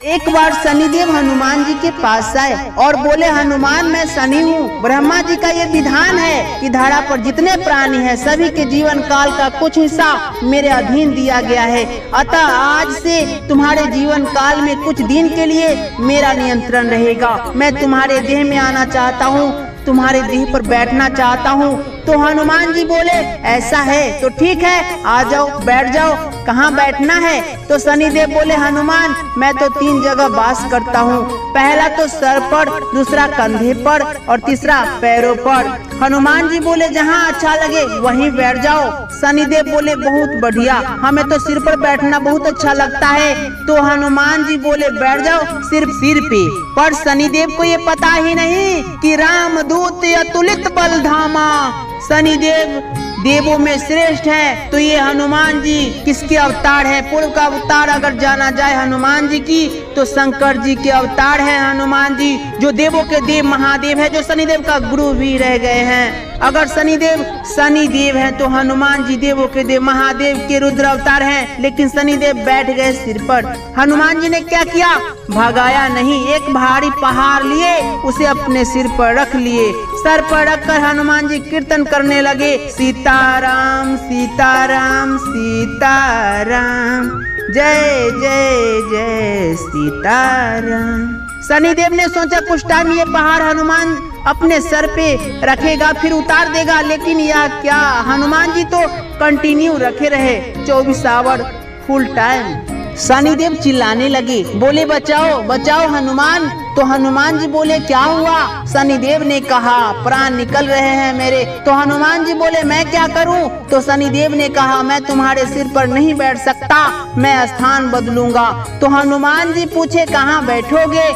एक बार शनिदेव हनुमान जी के पास आए और बोले, हनुमान मैं शनि हूँ। ब्रह्मा जी का ये विधान है कि धरा पर जितने प्राणी हैं सभी के जीवन काल का कुछ हिस्सा मेरे अधीन दिया गया है। अतः आज से तुम्हारे जीवन काल में कुछ दिन के लिए मेरा नियंत्रण रहेगा। मैं तुम्हारे देह में आना चाहता हूँ, तुम्हारे देह पर बैठना चाहता हूँ। तो हनुमान जी बोले, ऐसा है तो ठीक है, आ जाओ बैठ जाओ। कहाँ बैठना है? तो शनिदेव बोले, हनुमान मैं तो 3 जगह वास करता हूँ। पहला तो सर पर, दूसरा कंधे पर और तीसरा पैरों पर। हनुमान जी बोले, जहाँ अच्छा लगे वहीं बैठ जाओ। शनिदेव बोले, बहुत बढ़िया, हमें तो सिर पर बैठना बहुत अच्छा लगता है। तो हनुमान जी बोले, बैठ जाओ सिर्फ सिर पे। पर शनिदेव को ये पता ही नहीं कि रामदूत अतुलित बल धामा, शनिदेव देवों में श्रेष्ठ है। तो ये हनुमान जी किसके अवतार है? पूर्व का अवतार अगर जाना जाए हनुमान जी की तो शंकर जी के अवतार है हनुमान जी, जो देवों के देव महादेव है, जो शनिदेव का गुरु भी रह गए हैं। अगर शनिदेव है तो हनुमान जी देवों के देव महादेव के रुद्र अवतार हैं। लेकिन शनिदेव बैठ गए सिर पर। हनुमान जी ने क्या किया? भगाया नहीं, एक भारी पहाड़ लिए उसे अपने सिर पर रख लिए। सर पर रखकर हनुमान जी कीर्तन करने लगे, सीताराम सीताराम सीताराम, जय जय जय सीताराम। शनिदेव ने सोचा कुछ टाइम ये पहाड़ हनुमान अपने सर पे रखेगा फिर उतार देगा, लेकिन यह क्या, हनुमान जी तो कंटिन्यू रखे रहे 24 आवर फुल टाइम। शनिदेव चिल्लाने लगे, बोले, बचाओ बचाओ हनुमान। तो हनुमान जी बोले, क्या हुआ? शनिदेव ने कहा, प्राण निकल रहे हैं मेरे। तो हनुमान जी बोले, मैं क्या करूं? तो शनिदेव ने कहा, मैं तुम्हारे सिर पर नहीं बैठ सकता, मैं स्थान बदलूंगा। तो हनुमान जी पूछे, कहाँ बैठोगे?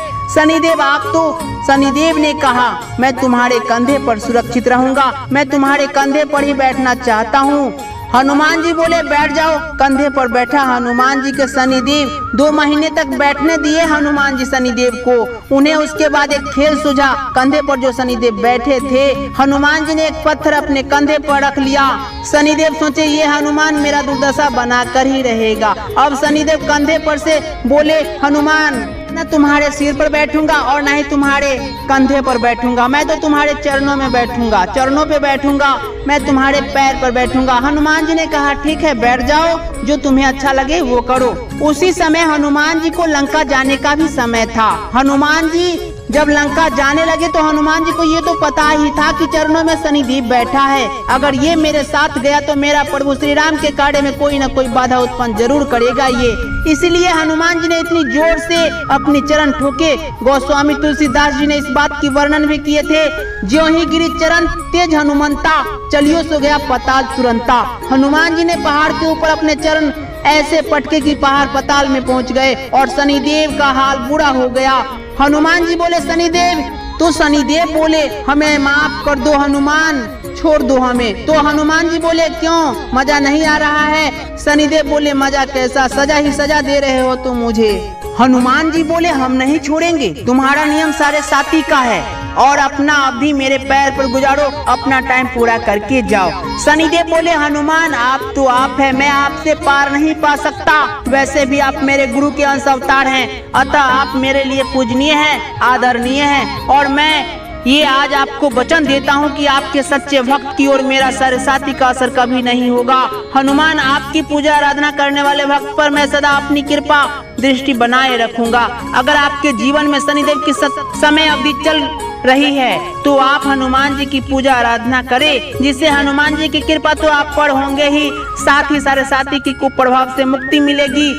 शनिदेव ने कहा, मैं तुम्हारे कंधे पर सुरक्षित रहूंगा, मैं तुम्हारे कंधे पर ही बैठना चाहता हूँ। हनुमान जी बोले, बैठ जाओ। कंधे पर बैठा हनुमान जी के शनिदेव 2 महीने तक बैठने दिए हनुमान जी शनिदेव को। उन्हें उसके बाद एक खेल सूझा। कंधे पर जो शनिदेव बैठे थे, हनुमान जी ने एक पत्थर अपने कंधे पर रख लिया। शनिदेव सोचे, ये हनुमान मेरा दुर्दशा बनाकर ही रहेगा। अब शनिदेव कंधे पर से बोले, हनुमान न तुम्हारे सिर पर बैठूंगा और न ही तुम्हारे कंधे पर बैठूंगा, मैं तो तुम्हारे चरणों में बैठूंगा, चरणों पे बैठूंगा, मैं तुम्हारे पैर पर बैठूंगा। हनुमान जी ने कहा, ठीक है बैठ जाओ, जो तुम्हें अच्छा लगे वो करो। उसी समय हनुमान जी को लंका जाने का भी समय था। हनुमान जी जब लंका जाने लगे तो हनुमान जी को ये तो पता ही था कि चरणों में शनिदेव बैठा है। अगर ये मेरे साथ गया तो मेरा प्रभु श्री राम के कार्य में कोई न कोई बाधा उत्पन्न जरूर करेगा ये। इसलिए हनुमान जी ने इतनी जोर से अपनी चरण ठोके। गोस्वामी तुलसीदास जी ने इस बात की वर्णन भी किए थे, ज्यों ही गिरी चरण तेज हनुमंता, चलियो सो गया पताल तुरंता। हनुमान जी ने पहाड़ के ऊपर अपने चरण ऐसे पटके कि पहाड़ पताल में पहुंच गए और शनिदेव का हाल बुरा हो गया। हनुमान जी बोले, शनिदेव, तो शनिदेव बोले, हमें माफ कर दो हनुमान, छोड़ दो हमें। तो हनुमान जी बोले, क्यों, मजा नहीं आ रहा है? शनिदेव बोले, मजा कैसा, सजा ही सजा दे रहे हो तुम मुझे। हनुमान जी बोले, हम नहीं छोड़ेंगे, तुम्हारा नियम सारे साथी का है और अपना अवधि मेरे पैर पर गुजारो, अपना टाइम पूरा करके जाओ। शनिदेव बोले, हनुमान आप तो आप है, मैं आपसे पार नहीं पा सकता। वैसे भी आप मेरे गुरु के अंश अवतार हैं, अतः आप मेरे लिए पूजनीय हैं, आदरणीय हैं और मैं ये आज आपको वचन देता हूँ कि आपके सच्चे भक्त की ओर मेरा साथी का असर कभी नहीं होगा। हनुमान, आपकी पूजा आराधना करने वाले भक्त पर मैं सदा अपनी कृपा दृष्टि बनाए रखूंगा। अगर आपके जीवन में शनिदेव की समय अवधि चल रही है तो आप हनुमान जी की पूजा आराधना करें, जिससे हनुमान जी की कृपा तो आप पर होंगे ही, साथ ही सारे साथी की कुप्रभाव से मुक्ति मिलेगी।